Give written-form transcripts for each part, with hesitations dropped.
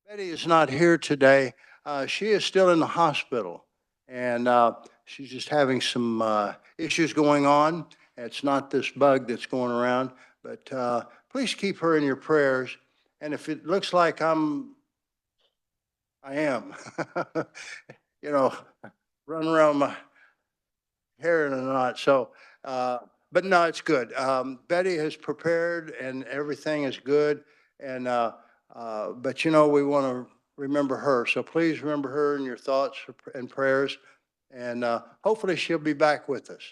Betty is not here today. She is still in the hospital, and she's just having some issues going on. It's not this bug that's going around, but please keep her in your prayers. And if it looks like I am, you know, running around my hair in a knot. So, but no, it's good. Betty has prepared, and everything is good. And but we want to remember her. So please remember her in your thoughts and prayers. And hopefully she'll be back with us.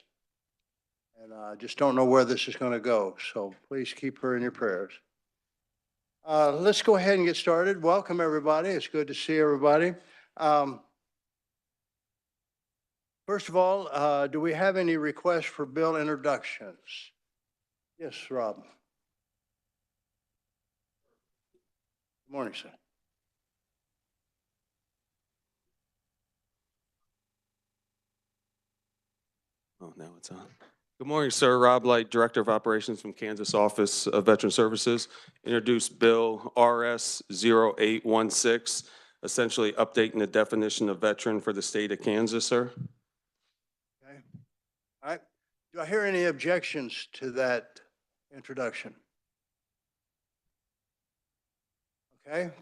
And I just don't know where this is going to go. So please keep her in your prayers. Let's go ahead and get started. Welcome, everybody. It's good to see everybody. First of all, do we have any requests for bill introductions? Yes, Rob. Good morning, sir. Oh, now it's on. Good morning, sir. Rob Light, Director of Operations from Kansas Office of Veteran Services. Introduced Bill RS 0816, essentially updating the definition of veteran for the state of Kansas, sir. Okay. All right. Do I hear any objections to that introduction? Okay.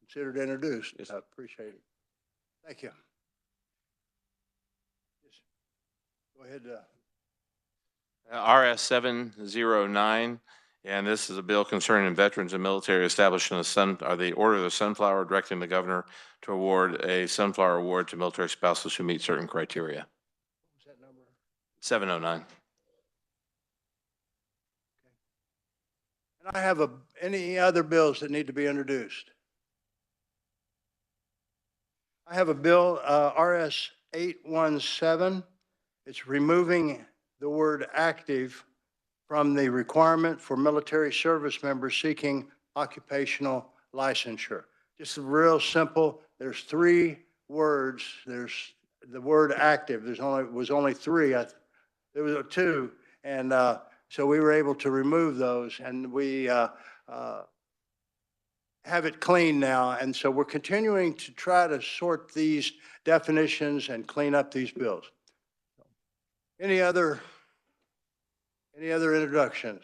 Considered introduced. Yes. I appreciate it. Thank you. Yes. Go ahead. RS 709, and this is a bill concerning veterans and military establishing the order of the Sunflower, directing the governor to award a Sunflower Award to military spouses who meet certain criteria. What was that number? 709. And I have any other bills that need to be introduced? I have a bill, RS 817. It's removing the word active from the requirement for military service members seeking occupational licensure. Just real simple. There's 3 words. There's the word active. Was only 3. There was 2, and so we were able to remove those, and we have it clean now. And so we're continuing to try to sort these definitions and clean up these bills. Any other introductions?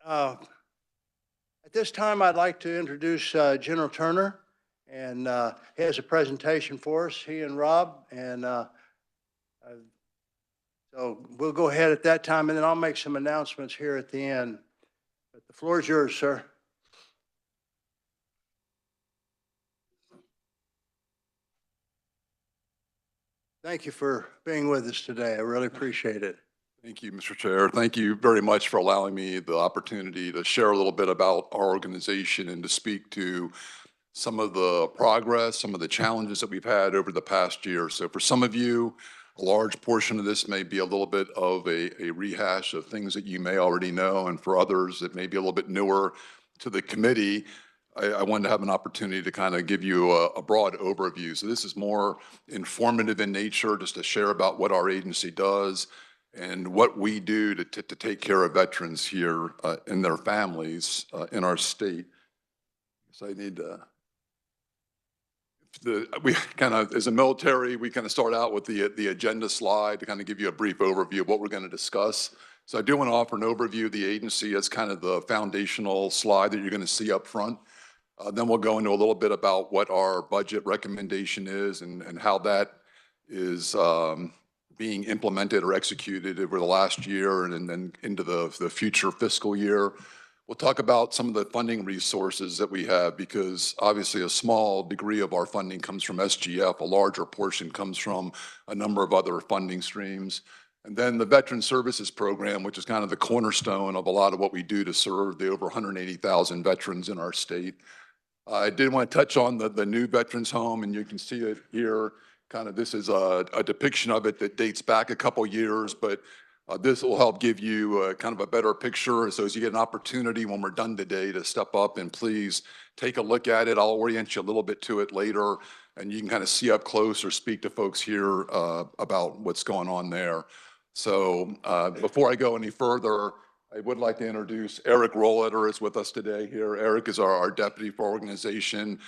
At this time, I'd like to introduce General Turner, and he has a presentation for us, he and Rob, and so we'll go ahead at that time, and then I'll make some announcements here at the end. But the floor is yours, sir. Thank you for being with us today. I really appreciate it. Thank you, Mr. Chair. Thank you very much for allowing me the opportunity to share a little bit about our organization and to speak to some of the progress, some of the challenges that we've had over the past year. So for some of you, a large portion of this may be a little bit of a rehash of things that you may already know, and for others, it may be a little bit newer to the committee. I wanted to have an opportunity to kind of give you a broad overview. So this is more informative in nature, just to share about what our agency does and what we do to take care of veterans here and their families in our state. So I need we kind of, as a military, we kind of start out with the agenda slide to kind of give you a brief overview of what we're going to discuss. So I do want to offer an overview of the agency as kind of the foundational slide that you're going to see up front. Then we'll go into a little bit about what our budget recommendation is and how that is being implemented or executed over the last year and then into the future fiscal year. We'll talk about some of the funding resources that we have, because obviously a small degree of our funding comes from SGF, a larger portion comes from a number of other funding streams. And then the Veteran Services Program, which is kind of the cornerstone of a lot of what we do to serve the over 180,000 veterans in our state. I did want to touch on the new Veterans Home, and you can see it here. Kind of, this is a depiction of it that dates back a couple years, but this will help give you kind of a better picture. So as you get an opportunity when we're done today to step up and please take a look at it. I'll orient you a little bit to it later, and you can kind of see up close or speak to folks here about what's going on there. So before I go any further, I would like to introduce Eric Rolleder is with us today here. Eric is our deputy for organization,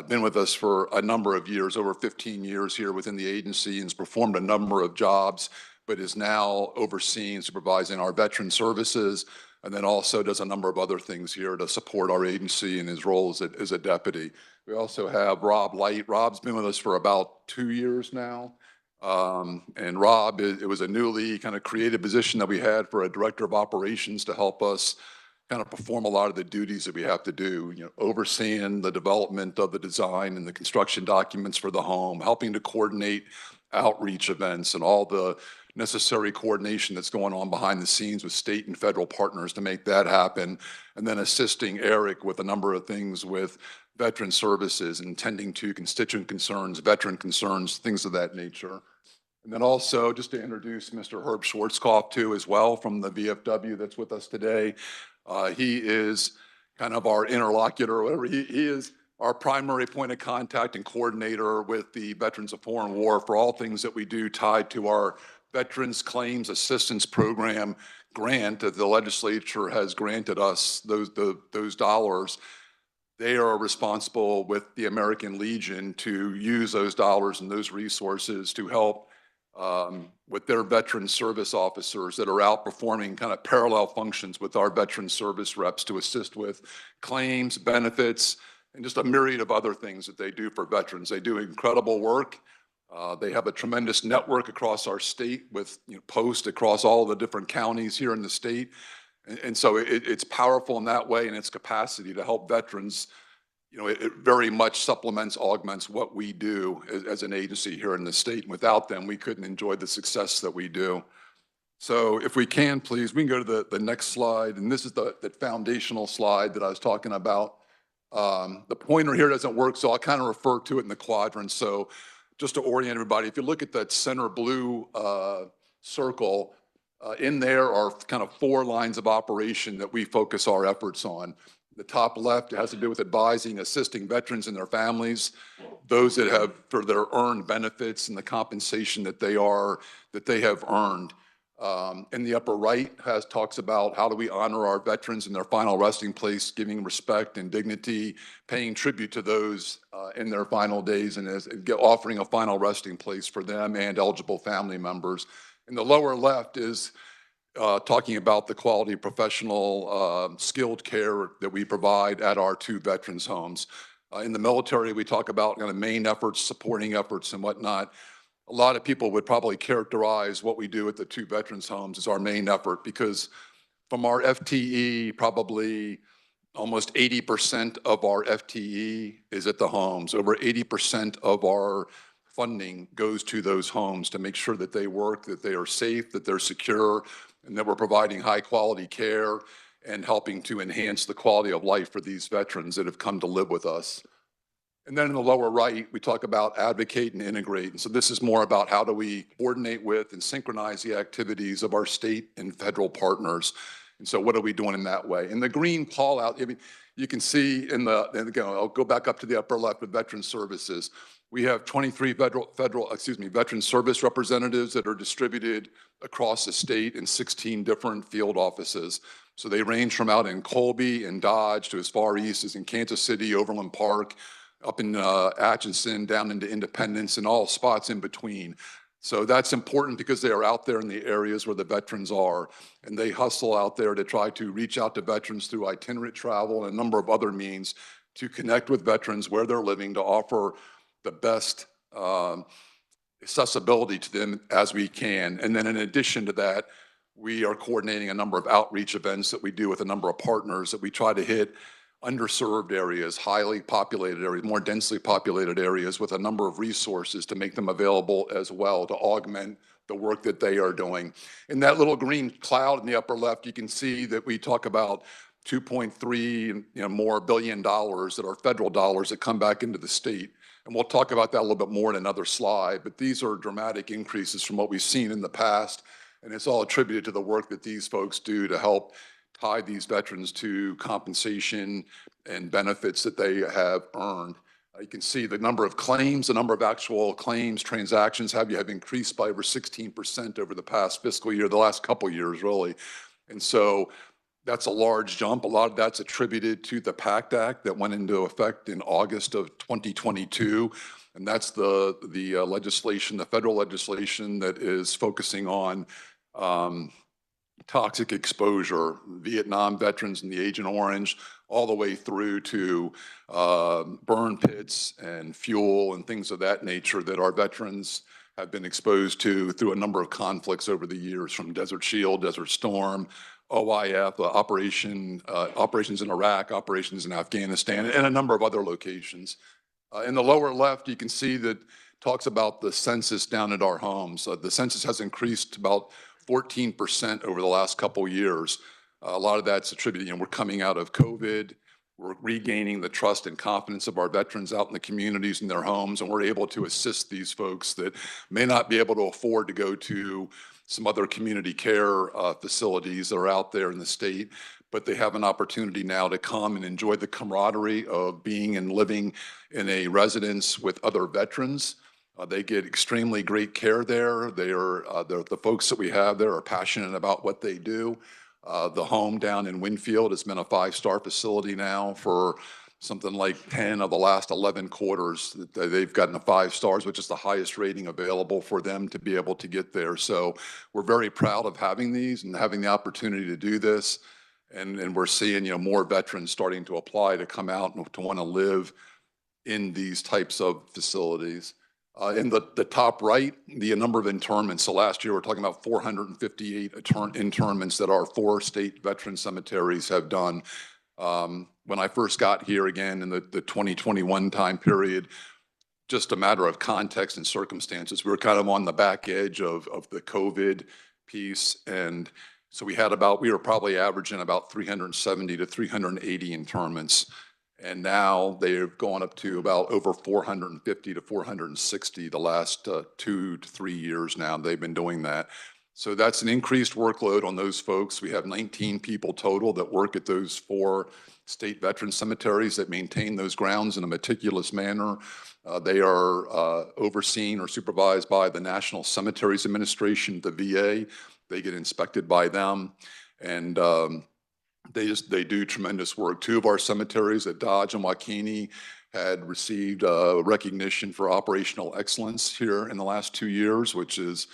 been with us for a number of years, over 15 years here within the agency, and has performed a number of jobs, but is now overseeing, supervising our veteran services, and then also does a number of other things here to support our agency in his role as a deputy. We also have Rob Light. Rob's been with us for about 2 years now. And Rob, it was a newly kind of created position that we had for a director of operations to help us kind of perform a lot of the duties that we have to do, you know, overseeing the development of the design and the construction documents for the home, helping to coordinate outreach events and all the necessary coordination that's going on behind the scenes with state and federal partners to make that happen, and then assisting Eric with a number of things with veteran services and tending to constituent concerns, veteran concerns, things of that nature. And then also, just to introduce Mr. Herb Schwarzkopf too as well from the VFW that's with us today. He is kind of our interlocutor, whatever. He is our primary point of contact and coordinator with the Veterans of Foreign War for all things that we do tied to our Veterans Claims Assistance Program grant that the legislature has granted us those dollars. They are responsible with the American Legion to use those dollars and those resources to help with their veteran service officers that are out performing kind of parallel functions with our veteran service reps to assist with claims, benefits, and just a myriad of other things that they do for veterans. They do incredible work. They have a tremendous network across our state with posts across all the different counties here in the state. And so it's powerful in that way in its capacity to help veterans. It very much supplements, augments what we do as an agency here in the state. And without them, we couldn't enjoy the success that we do. So if we can, please, we can go to the next slide. And this is the foundational slide that I was talking about. The pointer here doesn't work, so I'll kind of refer to it in the quadrant. So just to orient everybody, if you look at that center blue circle, in there are kind of 4 lines of operation that we focus our efforts on. The top left has to do with advising, assisting veterans and their families, those that have for their earned benefits and the compensation that they have earned. In the upper right talks about how do we honor our veterans in their final resting place, giving respect and dignity, paying tribute to those in their final days, and offering a final resting place for them and eligible family members. In the lower left is talking about the quality of professional skilled care that we provide at our 2 veterans homes. In the military, we talk about kind of main efforts, supporting efforts and whatnot. A lot of people would probably characterize what we do at the 2 veterans homes as our main effort, because from our FTE, probably almost 80% of our FTE is at the homes. Over 80% of our funding goes to those homes to make sure that they work, that they are safe, that they're secure, and that we're providing high quality care and helping to enhance the quality of life for these veterans that have come to live with us. And then in the lower right, we talk about advocate and integrate. And so this is more about how do we coordinate with and synchronize the activities of our state and federal partners. And so what are we doing in that way? In the green call out, I mean, you can see and again, I'll go back up to the upper left with veteran services. We have 23 veteran service representatives that are distributed across the state in 16 different field offices. So they range from out in Colby and Dodge to as far east as in Kansas City, Overland Park, up in Atchison, down into Independence, and all spots in between. So that's important because they are out there in the areas where the veterans are, and they hustle out there to try to reach out to veterans through itinerant travel and a number of other means to connect with veterans where they're living, to offer the best accessibility to them as we can. And then in addition to that, we are coordinating a number of outreach events that we do with a number of partners that we try to hit underserved areas, highly populated areas, more densely populated areas with a number of resources to make them available as well to augment the work that they are doing. In that little green cloud in the upper left, you can see that we talk about 2.3 more billion dollars that are federal dollars that come back into the state. And we'll talk about that a little bit more in another slide, but these are dramatic increases from what we've seen in the past. And it's all attributed to the work that these folks do to help tie these veterans to compensation and benefits that they have earned. You can see the number of claims, the number of actual claims, transactions have increased by over 16% over the past fiscal year, the last couple years, really. And so that's a large jump. A lot of that's attributed to the PACT Act that went into effect in August of 2022. And that's the legislation, the federal legislation that is focusing on toxic exposure, Vietnam veterans in the Agent Orange, all the way through to burn pits and fuel and things of that nature that our veterans have been exposed to through a number of conflicts over the years, from Desert Shield, Desert Storm, OIF, operations in Iraq, operations in Afghanistan, and a number of other locations. In the lower left, you can see that talks about the census down at our homes. The census has increased about 14% over the last couple of years. A lot of that's attributed, we're coming out of COVID. We're regaining the trust and confidence of our veterans out in the communities in their homes, and we're able to assist these folks that may not be able to afford to go to some other community care facilities that are out there in the state, but they have an opportunity now to come and enjoy the camaraderie of being and living in a residence with other veterans. They get extremely great care there. The folks that we have there are passionate about what they do. The home down in Winfield has been a 5-star facility now for something like 10 of the last 11 quarters. They've gotten 5 stars, which is the highest rating available for them to be able to get there. So we're very proud of having these and having the opportunity to do this. And we're seeing, more veterans starting to apply to come out and to want to live in these types of facilities. In the top right, the number of internments. So last year, we're talking about 458 internments that our 4 state veteran cemeteries have done. When I first got here again in the 2021 time period, just a matter of context and circumstances, we were kind of on the back edge of the COVID piece. And so we were probably averaging about 370 to 380 internments. And now they've gone up to about over 450 to 460 the last 2 to 3 years now. They've been doing that. So that's an increased workload on those folks. We have 19 people total that work at those 4 state veteran cemeteries that maintain those grounds in a meticulous manner. They are overseen or supervised by the National Cemeteries Administration, the VA. They get inspected by them. And they do tremendous work. 2 of our cemeteries at Dodge and Waukene had received recognition for operational excellence here in the last 2 years, which is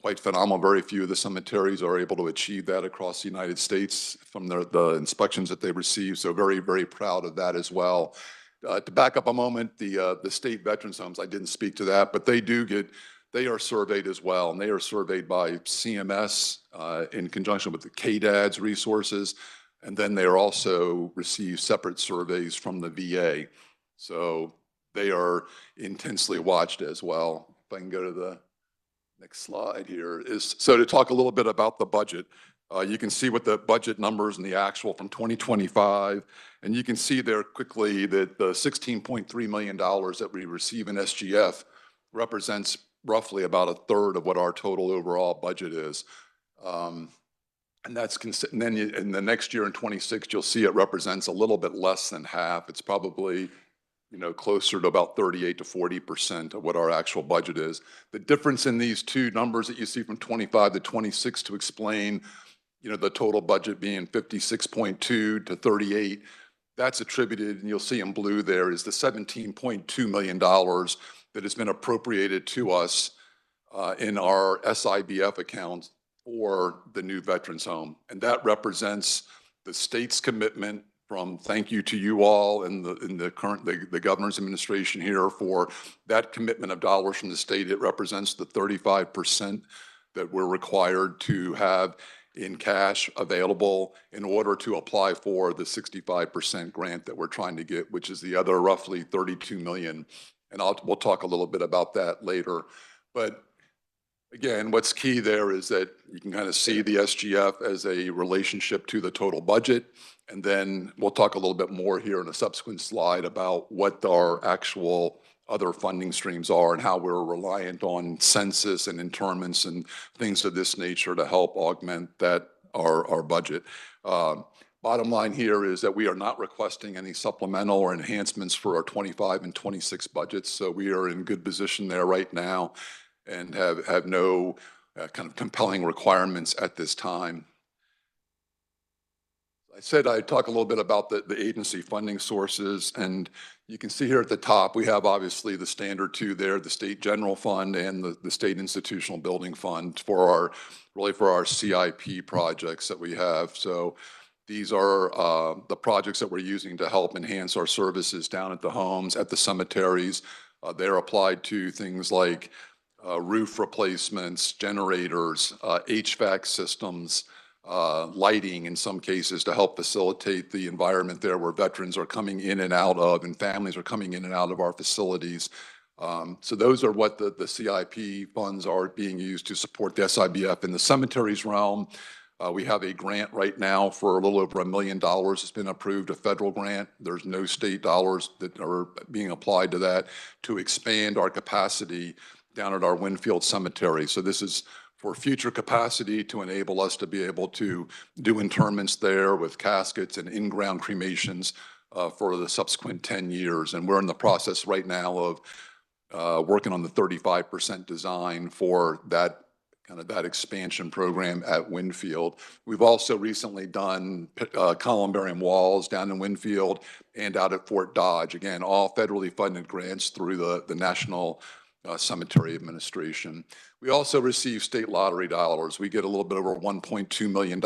quite phenomenal. Very few of the cemeteries are able to achieve that across the United States from the inspections that they received. So very, very proud of that as well. To back up a moment, the state veterans homes, I didn't speak to that, but they are surveyed as well, and they are surveyed by CMS in conjunction with the KDAD's resources. And then they are also receive separate surveys from the VA. So they are intensely watched as well. If I can go to the next slide here. So to talk a little bit about the budget, you can see what the budget numbers and the actual from 2025. And you can see there quickly that the $16.3 million that we receive in SGF represents roughly about 1/3 of what our total overall budget is. And that's and then in the next year in 26, you'll see it represents a little bit less than half. It's probably, closer to about 38 to 40% of what our actual budget is. The difference in these 2 numbers that you see from 25 to 26 to explain, the total budget being 56.2 to 38, that's attributed, and you'll see in blue there is the $17.2 million that has been appropriated to us in our SIBF account for the new veterans home. And that represents the state's commitment from thank you to you all and the governor's administration here for that commitment of dollars from the state. It represents the 35% that we're required to have in cash available in order to apply for the 65% grant that we're trying to get, which is the other roughly 32 million. And we'll talk a little bit about that later. But again, what's key there is that you can kind of see the SGF as a relationship to the total budget. And then we'll talk a little bit more here in a subsequent slide about what our actual other funding streams are and how we're reliant on census and internments and things of this nature to help augment our budget. Bottom line here is that we are not requesting any supplemental or enhancements for our 25 and 26 budgets. So we are in good position there right now and have no kind of compelling requirements at this time. I said I'd talk a little bit about the agency funding sources, and you can see here at the top, we have obviously the standard two there, the state general fund and the state institutional building fund for our, really for our CIP projects that we have. So these are the projects that we're using to help enhance our services down at the homes, at the cemeteries. They're applied to things like roof replacements, generators, HVAC systems, lighting in some cases to help facilitate the environment there where veterans are coming in and out of and families are coming in and out of our facilities. So those are what the CIP funds are being used to support the SIBF. In the cemeteries realm, we have a grant right now for a little over $1 million. It's been approved, a federal grant. There's no state dollars that are being applied to that to expand our capacity down at our Winfield Cemetery. So this is for future capacity to enable us to be able to do interments there with caskets and in-ground cremations for the subsequent 10 years. And we're in the process right now of working on the 35% design for that kind of that expansion program at Winfield. We've also recently done columbarium walls down in Winfield and out at Fort Dodge. Again, all federally funded grants through the National Cemetery Administration. We also receive state lottery dollars. We get a little bit over $1.2 million.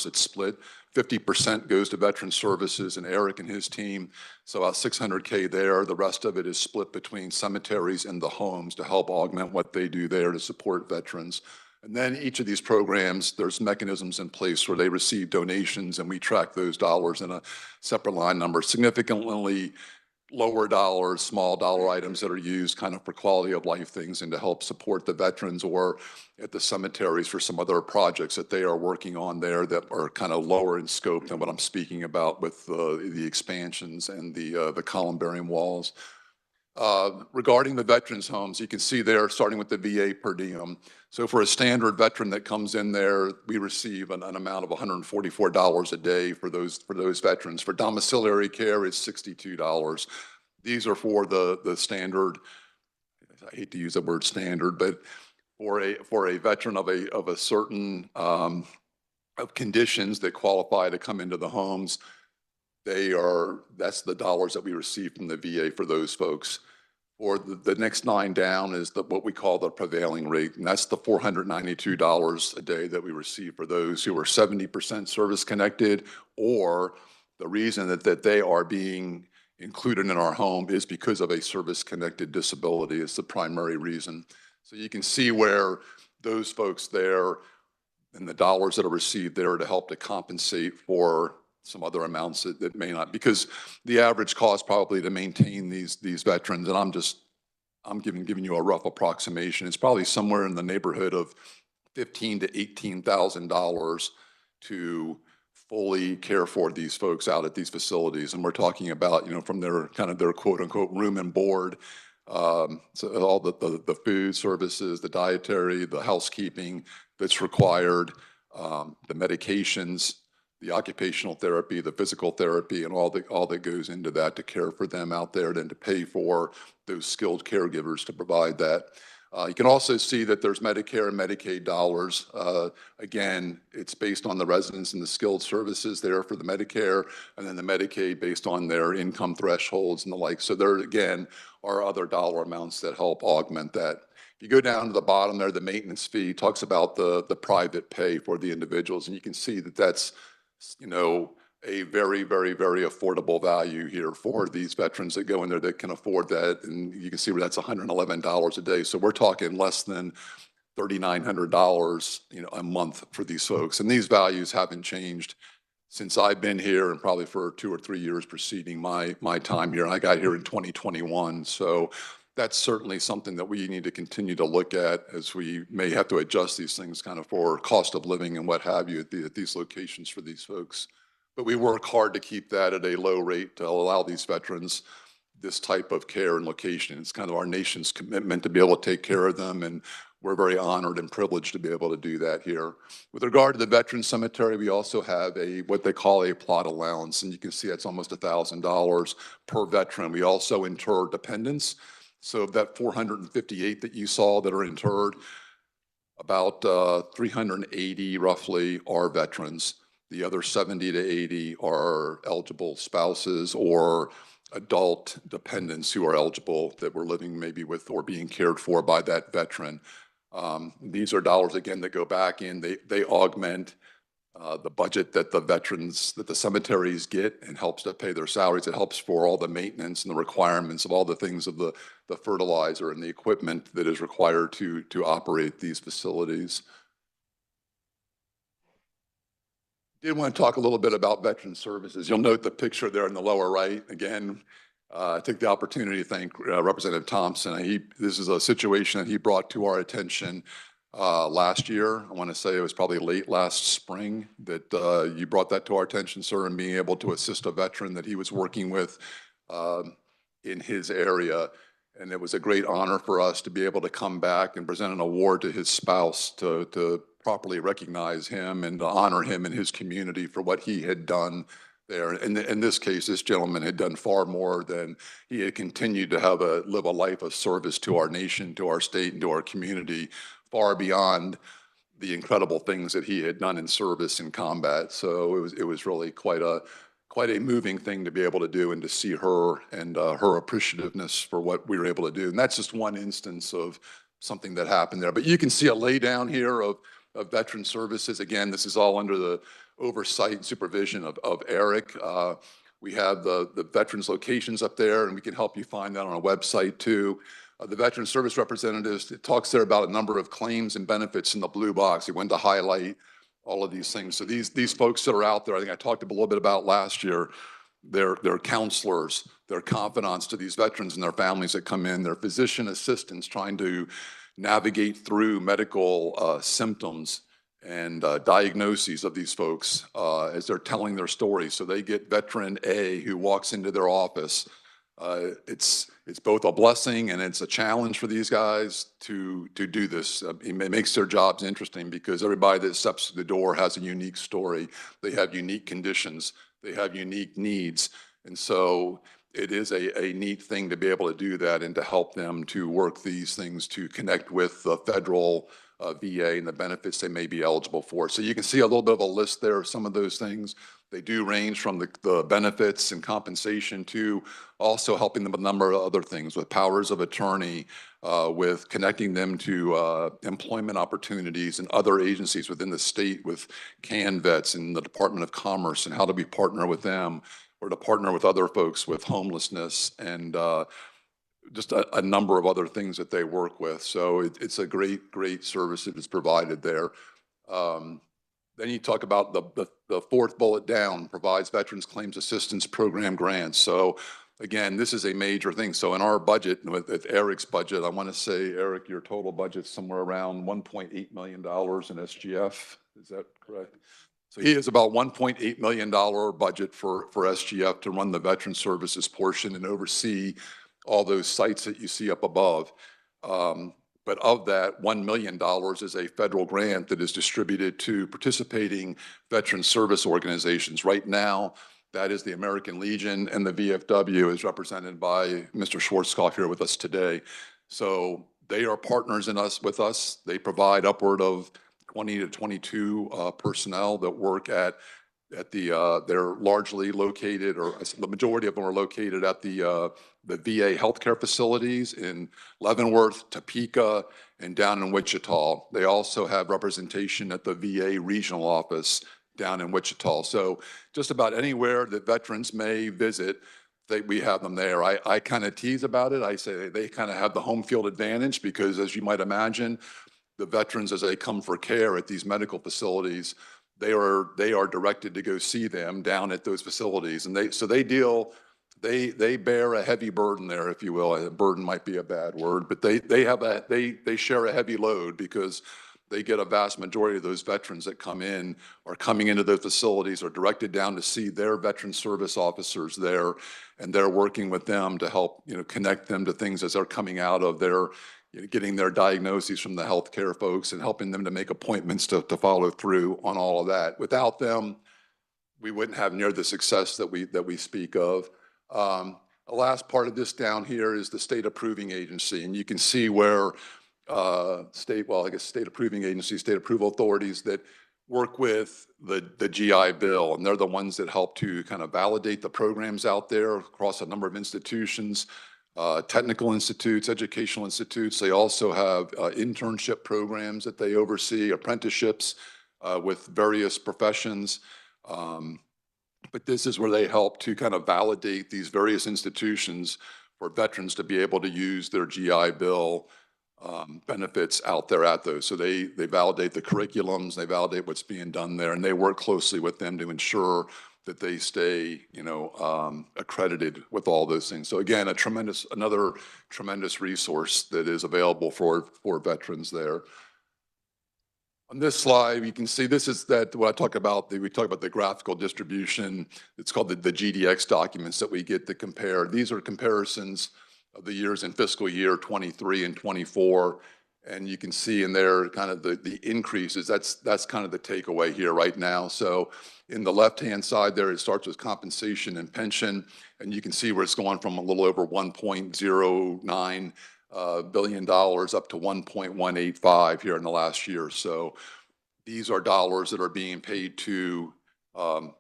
It's split. 50% goes to Veteran Services and Eric and his team. So about $600K there. The rest of it is split between cemeteries and the homes to help augment what they do there to support veterans. And then each of these programs, there's mechanisms in place where they receive donations and we track those dollars in a separate line number. Significantly lower dollars, small dollar items that are used kind of for quality of life things and to help support the veterans or at the cemeteries for some other projects that they are working on there that are kind of lower in scope than what I'm speaking about with the expansions and the columbarium walls. Regarding the veterans homes, you can see there, starting with the VA per diem. So for a standard veteran that comes in there, we receive an amount of $144 a day for those veterans. For domiciliary care, it's $62. These are for the standard, I hate to use the word standard, but for a veteran of a certain of conditions that qualify to come into the homes, that's the dollars that we receive from the VA for those folks. Or the next line down is what we call the prevailing rate, and that's the $492 a day that we receive for those who are 70% service connected, or the reason that they are being included in our home is because of a service connected disability is the primary reason. So you can see where those folks there and the dollars that are received there to help to compensate for some other amounts that may not, because the average cost probably to maintain these veterans, and I'm giving you a rough approximation, it's probably somewhere in the neighborhood of $15,000 to $18,000 to fully care for these folks out at these facilities. And we're talking about, from their kind of their quote unquote room and board, so all the food services, the dietary, the housekeeping that's required, the medications, the occupational therapy, the physical therapy, and all that goes into that to care for them out there, and to pay for those skilled caregivers to provide that. You can also see that there's Medicare and Medicaid dollars. Again, it's based on the residents and the skilled services there for the Medicare, and then the Medicaid based on their income thresholds and the like. So there, again, are other dollar amounts that help augment that. If you go down to the bottom there, the maintenance fee talks about the private pay for the individuals, and you can see that that's a very, very, very affordable value here for these veterans that go in there that can afford that. And you can see where that's $111 a day. So we're talking less than $3,900, a month for these folks. And these values haven't changed since I've been here, and probably for 2 or 3 years preceding my time here. I got here in 2021. So that's certainly something that we need to continue to look at, as we may have to adjust these things kind of for cost of living and what have you at these locations for these folks. But we work hard to keep that at a low rate to allow these veterans this type of care and location. It's kind of our nation's commitment to be able to take care of them, and we're very honored and privileged to be able to do that here. With regard to the Veterans Cemetery, we also have what they call a plot allowance, and you can see that's almost $1,000 per veteran. We also inter dependents. So that 458 that you saw that are interred, about 380 roughly are veterans. The other 70 to 80 are eligible spouses or adult dependents who are eligible that were living maybe with or being cared for by that veteran. These are dollars, again, that go back in. They augment the budget that the cemeteries get and helps to pay their salaries. It helps for all the maintenance and the requirements of all the things of the fertilizer and the equipment that is required to operate these facilities. Did want to talk a little bit about veteran services. You'll note the picture there in the lower right. Again, I took the opportunity to thank Representative Thompson. This is a situation that he brought to our attention last year. I want to say it was probably late last spring that you brought that to our attention, sir, and being able to assist a veteran that he was working with in his area. And it was a great honor for us to be able to come back and present an award to his spouse to properly recognize him and to honor him in his community for what he had done there. In this case, this gentleman had done far more than he had continued to live a life of service to our nation, to our state, and to our community, far beyond the incredible things that he had done in service in combat. So it was really quite a moving thing to be able to do and to see her and her appreciativeness for what we were able to do. And that's just one instance of something that happened there. But you can see a lay down here of veteran services. Again, this is all under the oversight and supervision of Eric. We have the veterans locations up there, and we can help you find that on our website too. The Veteran Service Representatives, it talks there about a number of claims and benefits in the blue box. He went to highlight all of these things. So these folks that are out there, I think I talked a little bit about last year, they're counselors, they're confidants to these veterans and their families that come in. They're physician assistants trying to navigate through medical symptoms and diagnoses of these folks as they're telling their story. So they get veteran A who walks into their office. It's both a blessing and it's a challenge for these guys to do this. It makes their jobs interesting because everybody that steps through the door has a unique story. They have unique conditions. They have unique needs. And so it is a neat thing to be able to do that and to help them to work these things to connect with the federal VA and the benefits they may be eligible for. So you can see a little bit of a list there of some of those things. They do range from the benefits and compensation to also helping them with a number of other things with powers of attorney, with connecting them to employment opportunities and other agencies within the state with CanVets and the Department of Commerce and how do we partner with them or to partner with other folks with homelessness and just a number of other things that they work with. So it's a great service that is provided there. Then you talk about the fourth bullet down, provides Veterans Claims Assistance Program grants. So again, this is a major thing. So in our budget, with Eric's budget, I want to say, Eric, your total budget's somewhere around $1.8 million in SGF. Is that correct? So he has about $1.8 million budget for SGF to run the veteran services portion and oversee all those sites that you see up above. But of that, $1 million is a federal grant that is distributed to participating veteran service organizations. Right now, that is the American Legion, and the VFW is represented by Mr. Schwarzkopf here with us today. So they are partners with us. They provide upward of 20 to 22 personnel that work at they're largely located, or the majority of them are located at the VA healthcare facilities in Leavenworth, Topeka, and down in Wichita. They also have representation at the VA regional office down in Wichita. So just about anywhere that veterans may visit, we have them there. I kind of tease about it. I say they kind of have the home field advantage because, as you might imagine, the veterans, as they come for care at these medical facilities, they are directed to go see them down at those facilities, and they bear a heavy burden there, if you will. A burden might be a bad word, but they share a heavy load because they get a vast majority of those veterans that come in are coming into the facilities are directed down to see their veteran service officers there, and they're working with them to help connect them to things as they're coming out of their getting their diagnoses from the healthcare folks and helping them to make appointments to follow through on all of that. Without them, we wouldn't have near the success that we speak of. The last part of this down here is the state approving agency, and you can see where state approving agencies, state approval authorities that work with the GI Bill, and they're the ones that help to kind of validate the programs out there across a number of institutions, technical institutes, educational institutes. They also have internship programs that they oversee, apprenticeships with various professions. But this is where they help to kind of validate these various institutions for veterans to be able to use their GI Bill benefits out there at those. So they validate the curriculums, they validate what's being done there, and they work closely with them to ensure that they stay, accredited with all those things. So again, another tremendous resource that is available for veterans there. On this slide, you can see this is what I talk about. We talk about the graphical distribution. It's called the GDX documents that we get to compare. These are comparisons of the years in fiscal year 23 and 24. And you can see in there kind of the increases. That's kind of the takeaway here right now. So in the left-hand side there, it starts with compensation and pension. And you can see where it's going from a little over $1.09 billion up to 1.185 here in the last year. So these are dollars that are being paid to the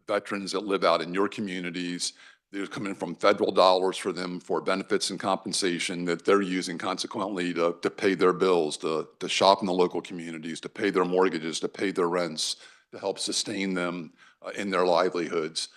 veterans that live out in your communities. They're coming from federal dollars for them for benefits and compensation that they're using consequently to pay their bills, to shop in the local communities, to pay their mortgages, to pay their rents, to help sustain them in their livelihoods.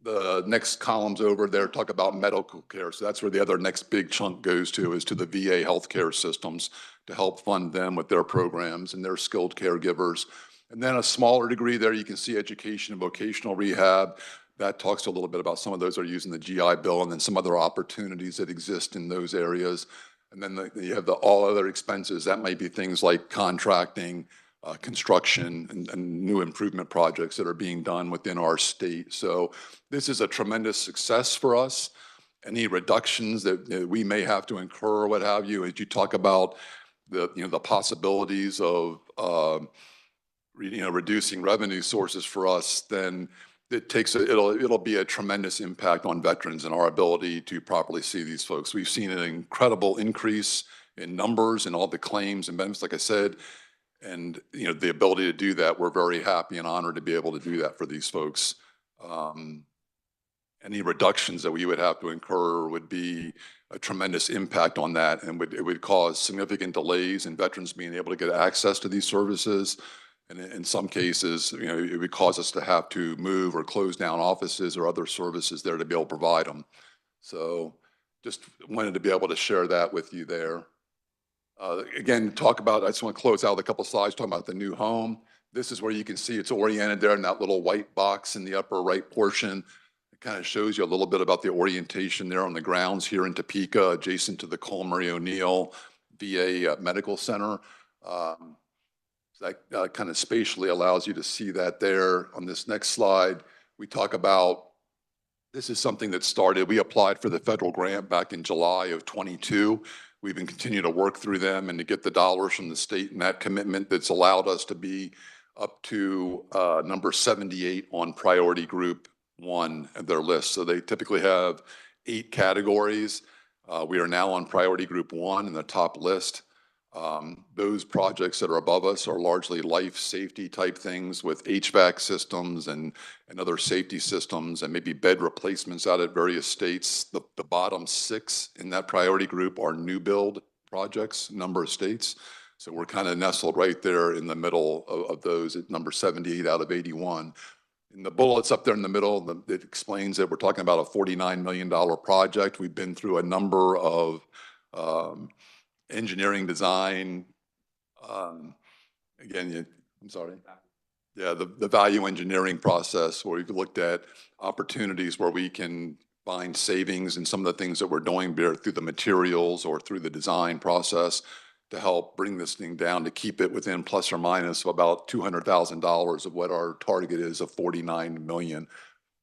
The next columns over there talk about medical care. So that's where the other next big chunk goes to, is to the VA healthcare systems to help fund them with their programs and their skilled caregivers. And then a smaller degree there, you can see education and vocational rehab. That talks a little bit about some of those are using the GI Bill, and then some other opportunities that exist in those areas. And then you have the all other expenses. That might be things like contracting, construction, and new improvement projects that are being done within our state. So this is a tremendous success for us. Any reductions that we may have to incur or what have you, as you talk about the possibilities of reducing revenue sources for us, then it'll be a tremendous impact on veterans and our ability to properly see these folks. We've seen an incredible increase in numbers and all the claims and benefits, like I said, and the ability to do that, we're very happy and honored to be able to do that for these folks. Any reductions that we would have to incur would be a tremendous impact on that, and it would cause significant delays in veterans being able to get access to these services. And in some cases, it would cause us to have to move or close down offices or other services there to be able to provide them. So just wanted to be able to share that with you there. Again, I just want to close out with a couple slides talking about the new home. This is where you can see it's oriented there in that little white box in the upper right portion. It kind of shows you a little bit about the orientation there on the grounds here in Topeka, adjacent to the Cole Murray O'Neill VA Medical Center. That kind of spatially allows you to see that there. On this next slide, we talk about, this is something that started, we applied for the federal grant back in July of 22. We've been continuing to work through them and to get the dollars from the state, and that commitment that's allowed us to be up to number 78 on priority group 1 of their list. So they typically have 8 categories. We are now on priority group 1 in the top list. Those projects that are above us are largely life safety type things with HVAC systems and other safety systems and maybe bed replacements out at various states. The bottom 6 in that priority group are new build projects, number of states. So we're kind of nestled right there in the middle of those at number 78 out of 81. In the bullets up there in the middle, it explains that we're talking about a $49 million project. We've been through a number of engineering design, again, I'm sorry. Yeah, the value engineering process where we've looked at opportunities where we can find savings in some of the things that we're doing through the materials or through the design process to help bring this thing down to keep it within plus or minus of about $200,000 of what our target is of $49 million.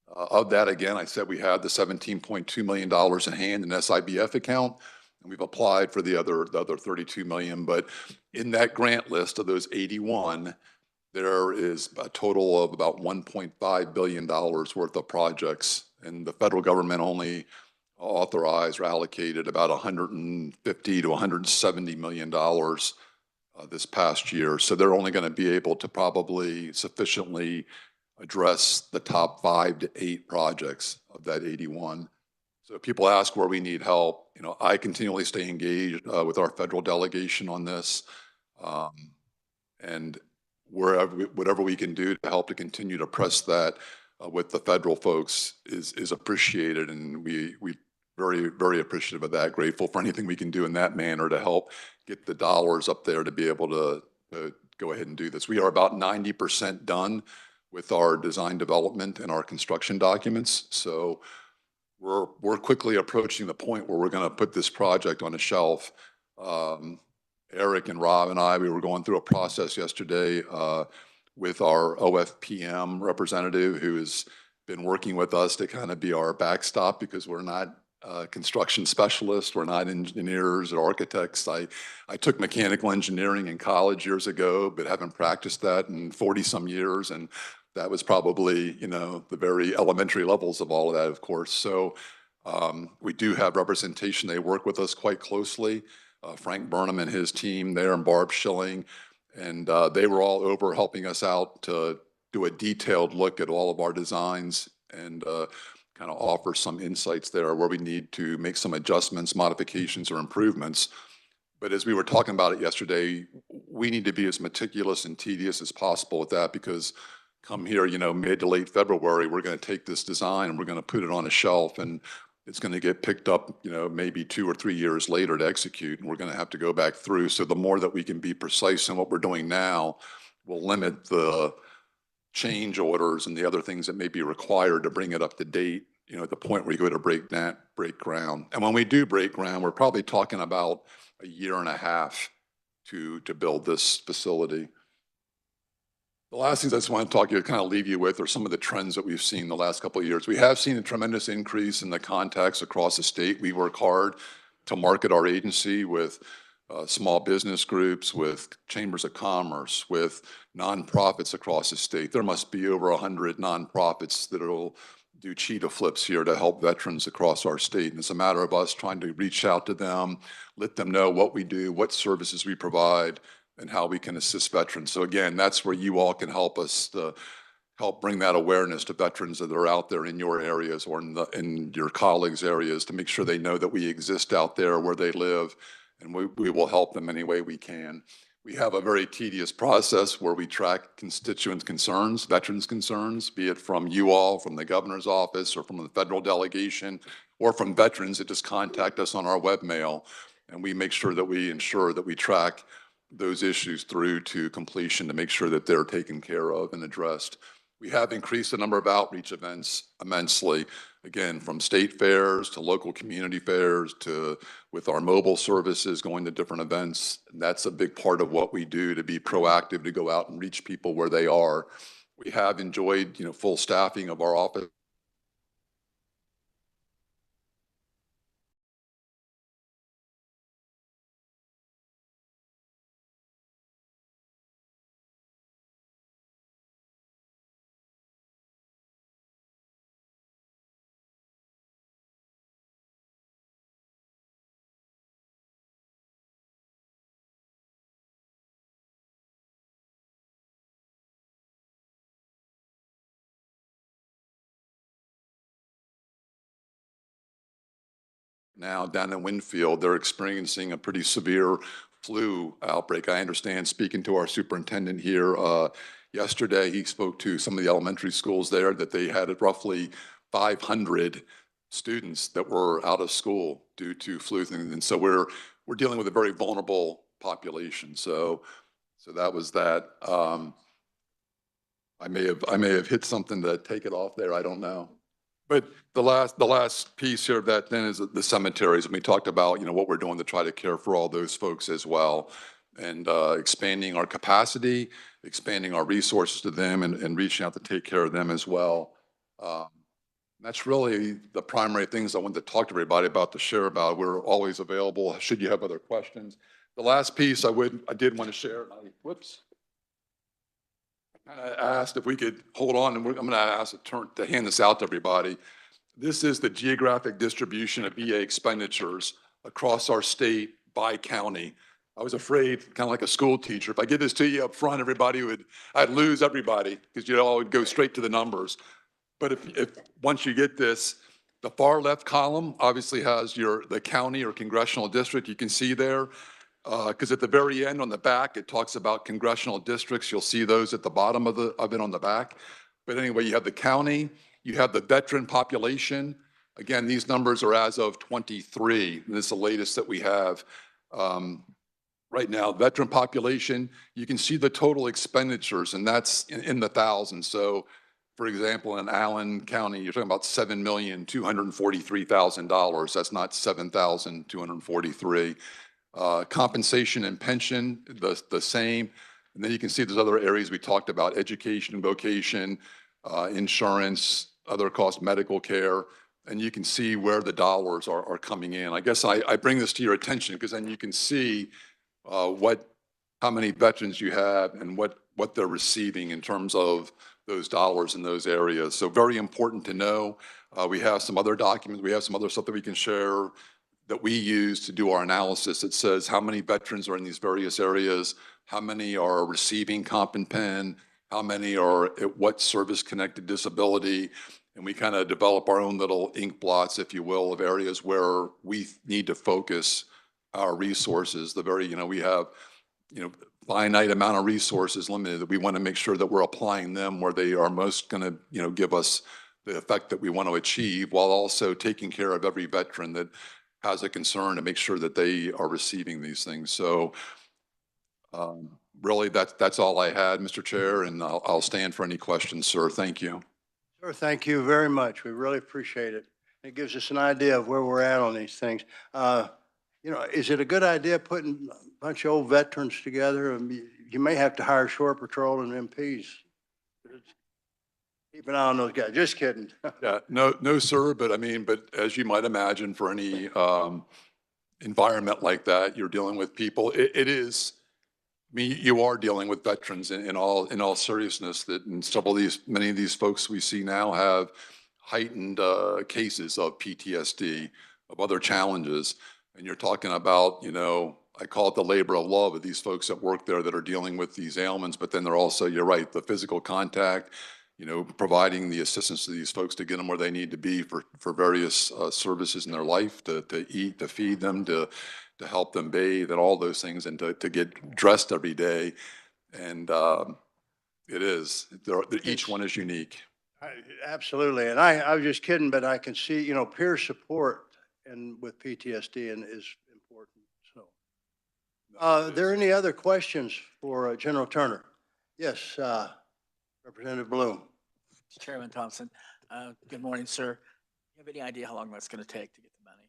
Of that, again, I said we had the $17.2 million in hand in SIBF account. and we've applied for the other 32 million. But in that grant list of those 81, there is a total of about $1.5 billion worth of projects, and the federal government only authorized or allocated about 150 to 170 million dollars this past year. So they're only going to be able to probably sufficiently address the top 5 to 8 projects of that 81. So if people ask where we need help, I continually stay engaged with our federal delegation on this, and whatever we can do to help to continue to press that with the federal folks is appreciated, and we very, very appreciative of that. Grateful for anything we can do in that manner to help get the dollars up there to be able to go ahead and do this. We are about 90% done with our design development and our construction documents. So we're quickly approaching the point where we're going to put this project on a shelf. Eric and Rob and I, we were going through a process yesterday with our OFPM representative who has been working with us to kind of be our backstop, because we're not construction specialists, we're not engineers or architects. I took mechanical engineering in college years ago, but haven't practiced that in 40 some years, and that was probably, the very elementary levels of all of that, of course. So we do have representation. They work with us quite closely. Frank Burnham and his team there, and Barb Schilling, and they were all over helping us out to do a detailed look at all of our designs and kind of offer some insights there where we need to make some adjustments, modifications, or improvements. But as we were talking about it yesterday, we need to be as meticulous and tedious as possible with that, because come here, mid to late February, we're going to take this design and we're going to put it on a shelf, and it's going to get picked up, maybe 2 or 3 years later to execute, and we're going to have to go back through. So the more that we can be precise in what we're doing now will limit the change orders and the other things that may be required to bring it up to date, at the point where you go to break ground. And when we do break ground, we're probably talking about a year and a half to build this facility. The last things I just want to talk to you, kind of leave you with, are some of the trends that we've seen the last couple of years. We have seen a tremendous increase in the contacts across the state. We work hard to market our agency with small business groups, with chambers of commerce, with nonprofits across the state. There must be over 100 nonprofits that will do cheetah flips here to help veterans across our state. And it's a matter of us trying to reach out to them, let them know what we do, what services we provide, and how we can assist veterans. So again, that's where you all can help us to help bring that awareness to veterans that are out there in your areas or in your colleagues' areas, to make sure they know that we exist out there where they live, and we will help them any way we can. We have a very tedious process where we track constituent concerns, veterans' concerns, be it from you all, from the governor's office, or from the federal delegation, or from veterans that just contact us on our webmail. And we make sure that we ensure that we track those issues through to completion to make sure that they're taken care of and addressed. We have increased the number of outreach events immensely, again, from state fairs to local community fairs to with our mobile services going to different events. And that's a big part of what we do to be proactive, to go out and reach people where they are. We have enjoyed, full staffing of our office. Now down in Winfield, they're experiencing a pretty severe flu outbreak. I understand, speaking to our superintendent here yesterday, he spoke to some of the elementary schools there, that they had roughly 500 students that were out of school due to flu things. And so we're dealing with a very vulnerable population. So that was that. I may have hit something to take it off there. I don't know. But the last piece here of that then is the cemeteries. And we talked about, what we're doing to try to care for all those folks as well, and expanding our capacity, expanding our resources to them, and reaching out to take care of them as well. That's really the primary things I wanted to talk to everybody about, to share about. We're always available should you have other questions. The last piece I did want to share, and I asked if we could hold on, and I'm going to ask to hand this out to everybody. This is the geographic distribution of EA expenditures across our state by county. I was afraid, kind of like a school teacher, if I give this to you up front, I'd lose everybody because I would go straight to the numbers. But if once you get this, the far left column obviously has the county or congressional district. You can see there, because at the very end on the back, it talks about congressional districts. You'll see those at the bottom of it on the back. But anyway, you have the county, you have the veteran population. Again, these numbers are as of 23. This is the latest that we have. Right now, veteran population, you can see the total expenditures, and that's in the thousands. So, for example, in Allen County, you're talking about $7,243,000. That's not 7,243. Compensation and pension, the same. And then you can see there's other areas we talked about: education and vocation, insurance, other costs, medical care. And you can see where the dollars are coming in. I guess I bring this to your attention because then you can see how many veterans you have and what they're receiving in terms of those dollars in those areas. So very important to know. We have some other documents. We have some other stuff that we can share that we use to do our analysis. It says how many veterans are in these various areas, how many are receiving comp and pen, how many are at what service-connected disability, and we kind of develop our own little ink blots, if you will, of areas where we need to focus our resources. We have, finite amount of resources, limited, that we want to make sure that we're applying them where they are most going to, give us the effect that we want to achieve, while also taking care of every veteran that has a concern to make sure that they are receiving these things. So really, that's all I had, Mr. Chair, and I'll stand for any questions, sir. Thank you. Sir, thank you very much. We really appreciate it. It gives us an idea of where we're at on these things. Is it a good idea putting a bunch of old veterans together? You may have to hire Shore Patrol and MPs. Keep an eye on those guys. Just kidding. Yeah, no, sir. But as you might imagine, for any environment like that, you're dealing with people. It is. You are dealing with veterans in all seriousness. Many of these folks we see now have heightened cases of PTSD, of other challenges. And you're talking about, I call it the labor of love of these folks that work there that are dealing with these ailments, but then they're also, you're right, the physical contact, providing the assistance to these folks to get them where they need to be for various services in their life, to eat, to feed them, to help them bathe, and all those things, and to get dressed every day. And each one is unique. Absolutely. And I was just kidding, but I can see, peer support and with PTSD is important. So, are there any other questions for General Turner? Yes, Representative Bloom. Chairman Thompson, good morning, sir. Do you have any idea how long that's going to take to get the money?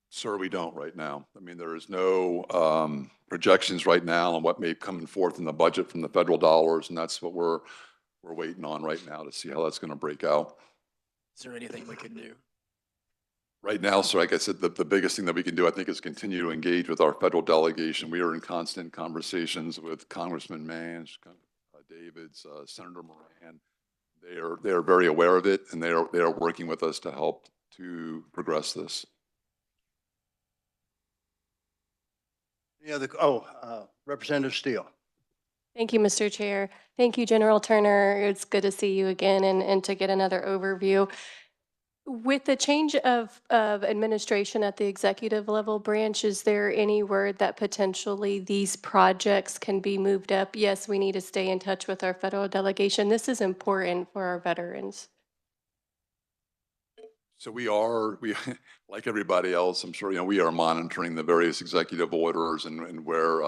Sir, we don't right now. There is no projections right now on what may come forth in the budget from the federal dollars, and that's what we're waiting on right now to see how that's going to break out. Is there anything we can do? Right now, sir, like I said, the biggest thing that we can do, I think, is continue to engage with our federal delegation. We are in constant conversations with Congressman Mange, Davids, Senator Moran. They are very aware of it, and they are working with us to help to progress this. Any other? Representative Steele. Thank you, Mr. Chair. Thank you, General Turner. It's good to see you again and to get another overview. With the change of administration at the executive level branch, is there any word that potentially these projects can be moved up? Yes, we need to stay in touch with our federal delegation. This is important for our veterans. So we like everybody else, I'm sure, we are monitoring the various executive orders and where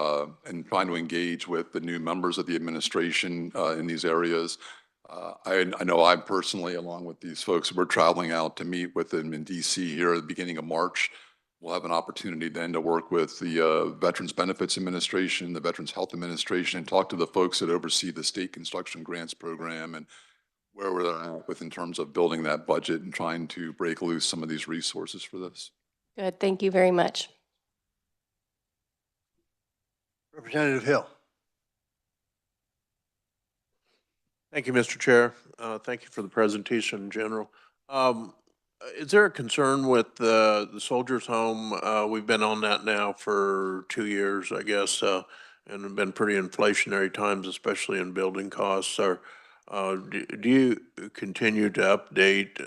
and trying to engage with the new members of the administration in these areas. I know I personally, along with these folks, we're traveling out to meet with them in DC here at the beginning of March. We'll have an opportunity then to work with the Veterans Benefits Administration, the Veterans Health Administration, and talk to the folks that oversee the state construction grants program. And where we're at with in terms of building that budget and trying to break loose some of these resources for this. Good, thank you very much. Representative Hill. Thank you, Mr. Chair. Thank you for the presentation, General. Is there a concern with the Soldiers Home? We've been on that now for 2 years, I guess, and have been pretty inflationary times, especially in building costs. Do you continue to update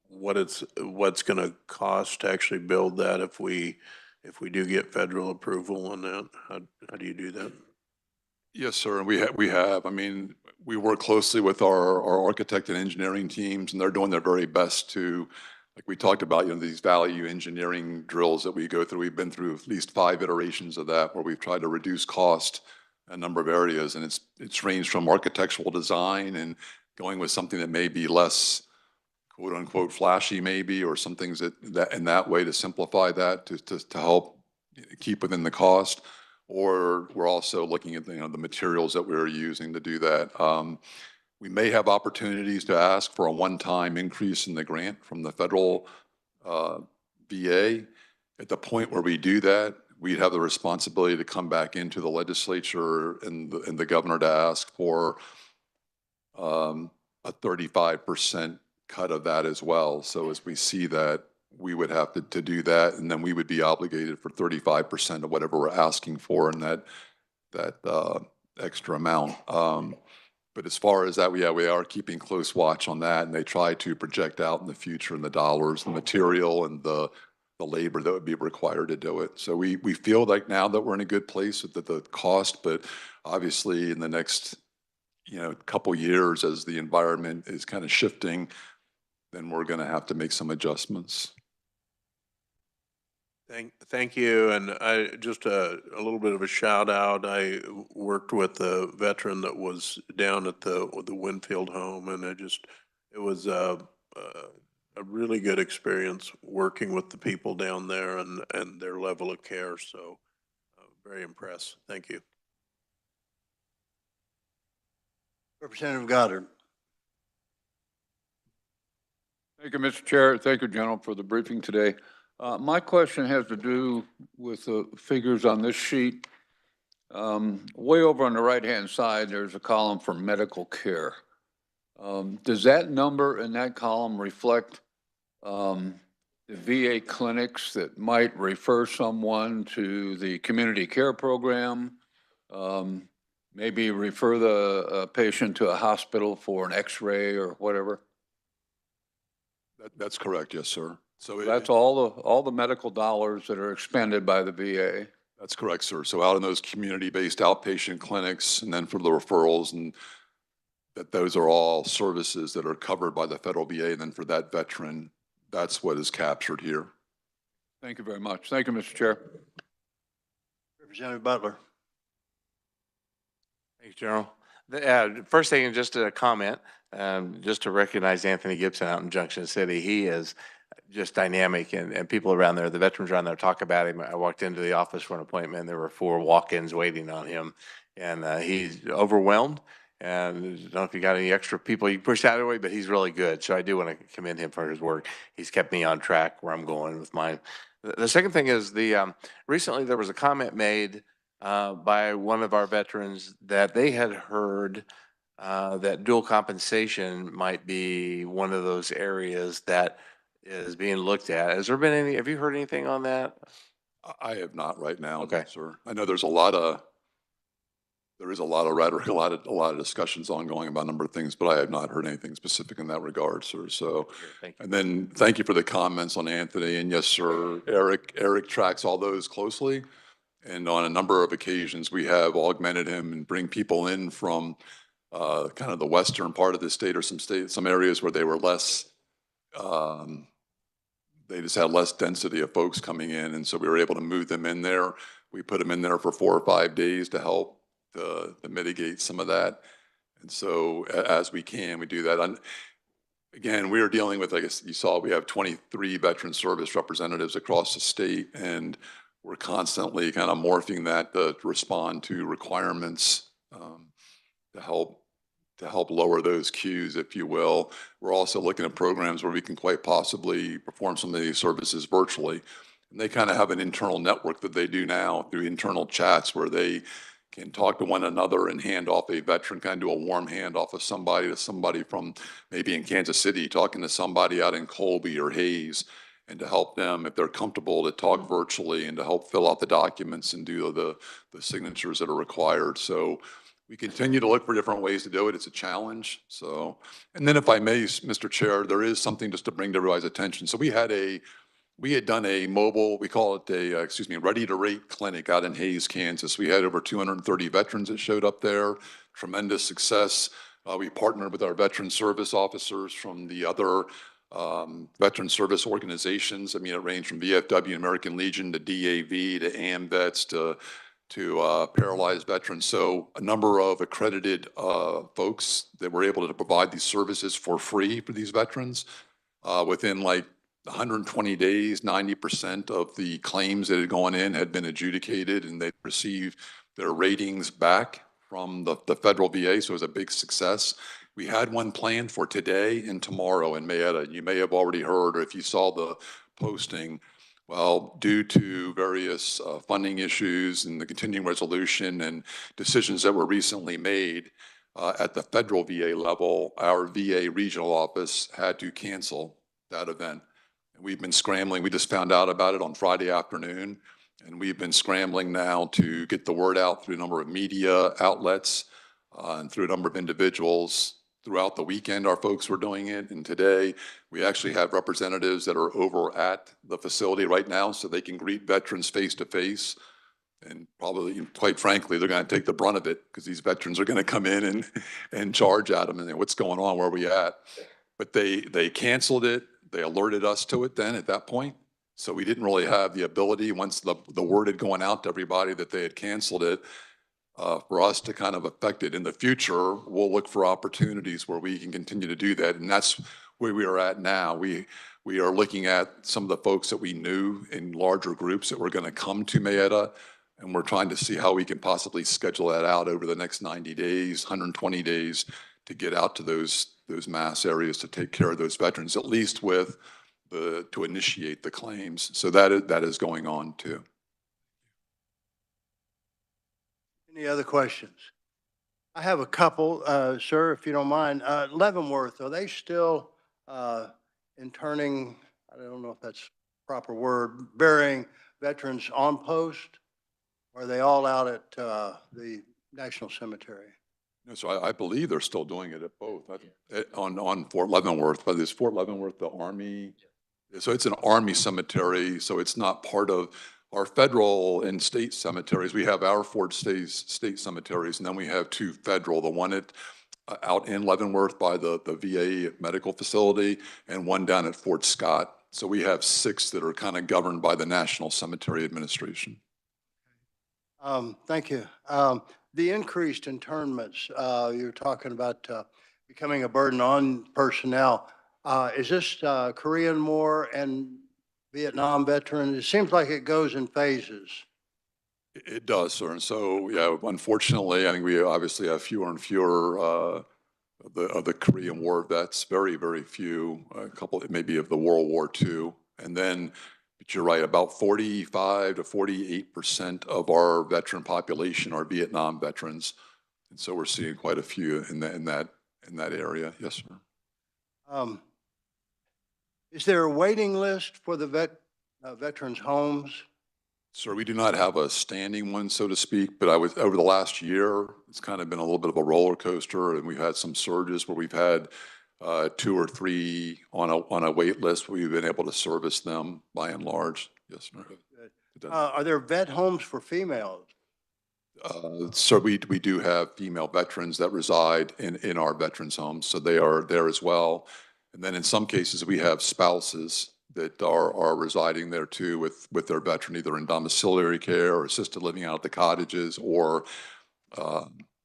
what's going to cost to actually build that if we do get federal approval on that? How do you do that? Yes, sir. And we have. I mean, we work closely with our architect and engineering teams, and they're doing their very best to, like we talked about, these value engineering drills that we go through. We've been through at least 5 iterations of that where we've tried to reduce cost in a number of areas. And it's ranged from architectural design and going with something that may be less quote unquote flashy maybe, or some things that in that way to simplify that to help keep within the cost. Or we're also looking at the materials that we're using to do that. We may have opportunities to ask for a one-time increase in the grant from the federal VA. At the point where we do that, we'd have the responsibility to come back into the legislature and the governor to ask for a 35% cut of that as well. So as we see that, we would have to do that, and then we would be obligated for 35% of whatever we're asking for in that extra amount. But as far as that, we are keeping close watch on that, and they try to project out in the future and the dollars, the material, and the labor that would be required to do it. So we feel like now that we're in a good place with the cost, but obviously in the next couple years, as the environment is kind of shifting, then we're going to have to make some adjustments. Thank you. And I just a little bit of a shout out. I worked with a veteran that was down at the Winfield home, and it was a really good experience working with the people down there and their level of care. So very impressed. Thank you. Representative Goddard. Thank you, Mr. Chair. Thank you, General, for the briefing today. My question has to do with the figures on this sheet. Way over on the right-hand side, there's a column for medical care. Does that number in that column reflect the VA clinics that might refer someone to the community care program? Maybe refer the patient to a hospital for an x-ray or whatever? That's correct, yes, sir. So That's all the medical dollars that are expended by the VA. That's correct, sir. So out in those community-based outpatient clinics, and then for the referrals, and those are all services that are covered by the federal VA. And then for that veteran, that's what is captured here. Thank you very much. Thank you, Mr. Chair. Representative Butler. Thanks, General. First thing, just a comment, just to recognize Anthony Gibson out in Junction City. He is just dynamic, and people around there, the veterans around there talk about him. I walked into the office for an appointment, and there were 4 walk-ins waiting on him, and he's overwhelmed. And I don't know if you got any extra people you push out of the way, but he's really good. So I do want to commend him for his work. He's kept me on track where I'm going with mine. The second thing is recently there was a comment made by one of our veterans that they had heard that dual compensation might be one of those areas that is being looked at. Has there been have you heard anything on that? I have not right now, Okay. sir. I know there is a lot of rhetoric, a lot of discussions ongoing about a number of things, but I have not heard anything specific in that regard, sir. So, Thank you. and then thank you for the comments on Anthony. And yes, sir, Eric tracks all those closely. And on a number of occasions, we have augmented him and bring people in from kind of the western part of the state, or some areas where they were less, they just had less density of folks coming in. And so we were able to move them in there. We put them in there for 4 or 5 days to help to mitigate some of that. And so as we can, we do that. Again, we are dealing with, I guess you saw, we have 23 veteran service representatives across the state, and we're constantly kind of morphing that to respond to requirements to help to help lower those queues, if you will. We're also looking at programs where we can quite possibly perform some of these services virtually. And they kind of have an internal network that they do now through internal chats where they can talk to one another and hand off a veteran, kind of do a warm handoff of somebody to somebody from maybe in Kansas City, talking to somebody out in Colby or Hayes, and to help them, if they're comfortable, to talk virtually and to help fill out the documents and do the signatures that are required. So we continue to look for different ways to do it. It's a challenge. So, and then if I may, Mr. Chair, there is something just to bring to everybody's attention. So we had done a mobile, we call it a, ready to rate clinic out in Hayes, Kansas. We had over 230 veterans that showed up there, tremendous success. We partnered with our veteran service officers from the other veteran service organizations. I mean, it ranged from VFW, American Legion, to DAV, to AMVETS, to paralyzed veterans. So a number of accredited folks that were able to provide these services for free for these veterans. Within like 120 days, 90% of the claims that had gone in had been adjudicated, and they received their ratings back from the federal VA, so it was a big success. We had one planned for today and tomorrow in Mayetta. You may have already heard, or if you saw the posting, well, due to various funding issues and the continuing resolution and decisions that were recently made at the federal VA level, our VA regional office had to cancel that event. And we've been scrambling. We just found out about it on Friday afternoon, and we've been scrambling now to get the word out through a number of media outlets and through a number of individuals. Throughout the weekend, our folks were doing it, and today we actually have representatives that are over at the facility right now so they can greet veterans face to face. And probably, quite frankly, they're going to take the brunt of it because these veterans are going to come in and charge at them and what's going on, where are we at? But they canceled it. They alerted us to it then at that point. So we didn't really have the ability, once the word had gone out to everybody that they had canceled it, for us to kind of affect it. In the future, we'll look for opportunities where we can continue to do that. And that's where we are at now. We are looking at some of the folks that we knew in larger groups that were going to come to Mayetta, and we're trying to see how we can possibly schedule that out over the next 90 days, 120 days to get out to those mass areas to take care of those veterans, at least with to initiate the claims. So that is going on too. Any other questions? I have a couple, sir, if you don't mind. Leavenworth, are they still interning, I don't know if that's the proper word, burying veterans on post? Or are they all out at the National Cemetery? No, so I believe they're still doing it at both. On Fort Leavenworth, but is Fort Leavenworth the Army? So it's an Army cemetery, so it's not part of our federal and state cemeteries. We have our Fort state cemeteries, and then we have two federal, the one out in Leavenworth by the VA medical facility, and one down at Fort Scott. So we have 6 that are kind of governed by the National Cemetery Administration. Thank you. The increased internments, you're talking about becoming a burden on personnel. Is this Korean War and Vietnam veteran? It seems like it goes in phases. It does, sir. And so, yeah, unfortunately, I think we obviously have fewer and fewer of the Korean War vets, very, very few, a couple maybe of the World War II. And then, but you're right, about 45 to 48% of our veteran population are Vietnam veterans. And so we're seeing quite a few in that area. Yes, sir. Is there a waiting list for the veterans' homes? Sir, we do not have a standing one, so to speak, but over the last year, it's kind of been a little bit of a roller coaster, and we've had some surges where we've had 2 or 3 on a wait list. We've been able to service them by and large. Yes, sir. Are there vet homes for females? So we do have female veterans that reside in our veterans' homes, so they are there as well. And then in some cases, we have spouses that are residing there too with their veteran, either in domiciliary care or assisted living out at the cottages or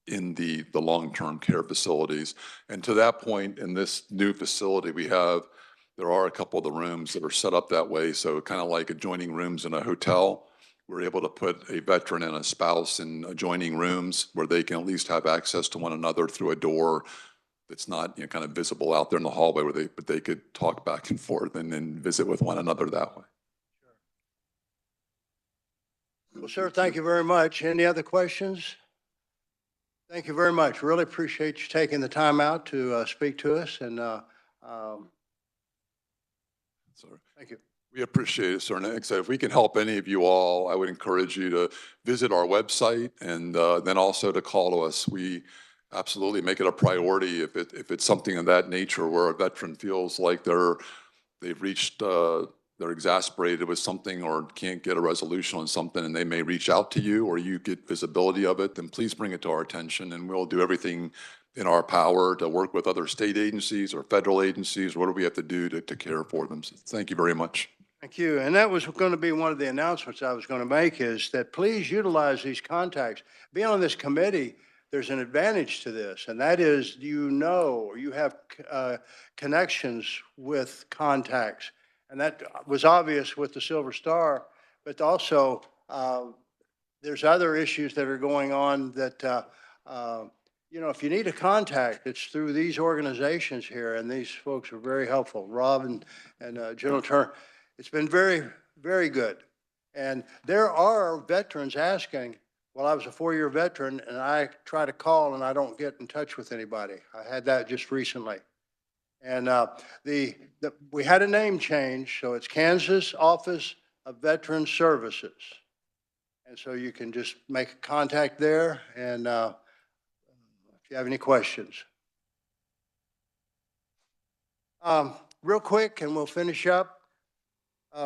in the long-term care facilities. And to that point, in this new facility, there are a couple of the rooms that are set up that way, so kind of like adjoining rooms in a hotel, we're able to put a veteran and a spouse in adjoining rooms where they can at least have access to one another through a door that's not, kind of visible out there in the hallway but they could talk back and forth and then visit with one another that way. Well, sir, thank you very much. Any other questions? Thank you very much. Really appreciate you taking the time out to speak to us, and So thank you. we appreciate it, sir. And like I said, if we can help any of you all, I would encourage you to visit our website and then also to call us. We absolutely make it a priority if it's something of that nature where a veteran feels like they've reached they're exasperated with something or can't get a resolution on something, and they may reach out to you or you get visibility of it, then please bring it to our attention, and we'll do everything in our power to work with other state agencies or federal agencies, whatever we have to do to care for them. So thank you very much. Thank you. And that was going to be one of the announcements I was going to make, is that please utilize these contacts. Being on this committee, there's an advantage to this, and that is you have connections with contacts. And that was obvious with the Silver Star, but also there's other issues that are going on that, if you need a contact, it's through these organizations here, and these folks are very helpful. Rob and General Turner, it's been very, very good. And there are veterans asking, well, I was a 4-year veteran, and I try to call, and I don't get in touch with anybody. I had that just recently. And we had a name change, so it's Kansas Office of Veteran Services. And so you can just make a contact there, and if you have any questions. Real quick, and we'll finish up.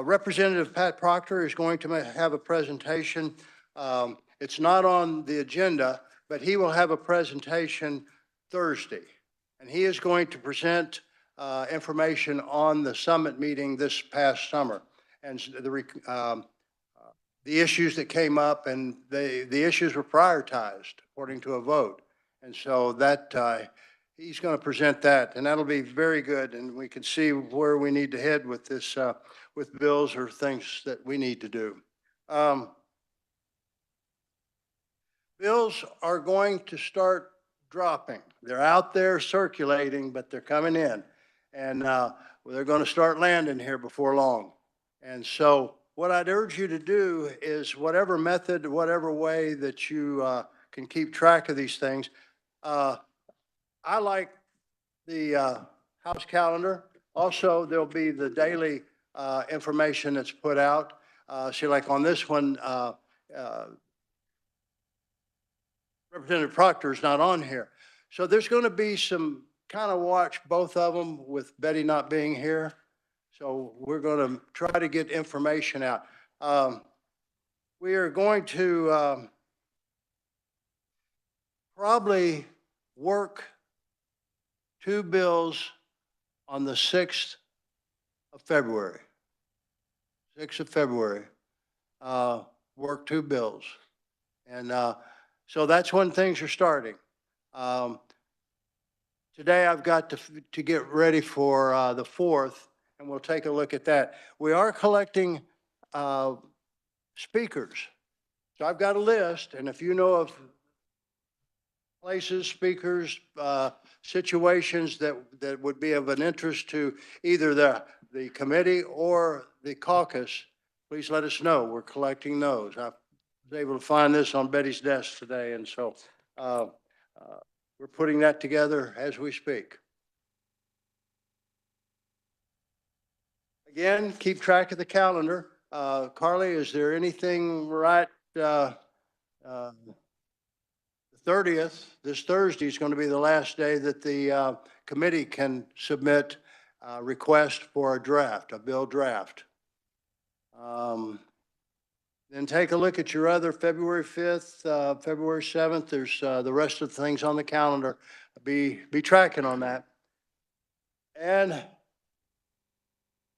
Representative Pat Proctor is going to have a presentation. It's not on the agenda, but he will have a presentation Thursday. And he is going to present information on the summit meeting this past summer and the issues that came up, and the issues were prioritized according to a vote. And so that he's going to present that, and that'll be very good. And we can see where we need to head with this, with bills or things that we need to do. Bills are going to start dropping. They're out there circulating, but they're coming in. And they're going to start landing here before long. And so what I'd urge you to do is whatever method, whatever way that you can keep track of these things. I like the House calendar. Also, there'll be the daily information that's put out. See, like on this one, Representative Proctor is not on here. So there's going to be some kind of watch both of them with Betty not being here. So we're going to try to get information out. We are going to probably work 2 bills on the 6th of February. 6th of February, work 2 bills. And so that's when things are starting. Today I've got to get ready for the 4th, and we'll take a look at that. We are collecting speakers. So I've got a list, and if you know of places, speakers, situations that would be of an interest to either the committee or the caucus, please let us know. We're collecting those. I was able to find this on Betty's desk today, and so we're putting that together as we speak. Again, keep track of the calendar. Carly, is there anything right? The 30th, this Thursday, is going to be the last day that the committee can submit a request for a draft, a bill draft. Then take a look at your other February 5th, February 7th. There's the rest of the things on the calendar. Be tracking on that. And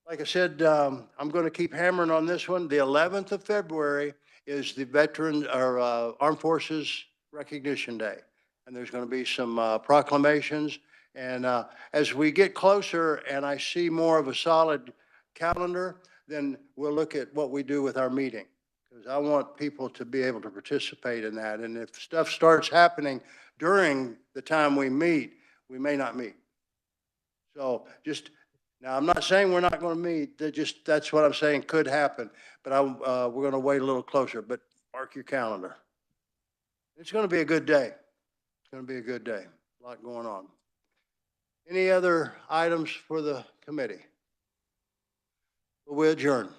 like I said, I'm going to keep hammering on this one. The 11th of February is the Veteran or Armed Forces Recognition Day. And there's going to be some proclamations. And as we get closer and I see more of a solid calendar, then we'll look at what we do with our meeting. because I want people to be able to participate in that. And if stuff starts happening during the time we meet, we may not meet. So just, now, I'm not saying we're not going to meet, that's what I'm saying could happen, but we're going to wait a little closer, but mark your calendar. It's going to be a good day. It's going to be a good day. A lot going on. Any other items for the committee? We adjourn.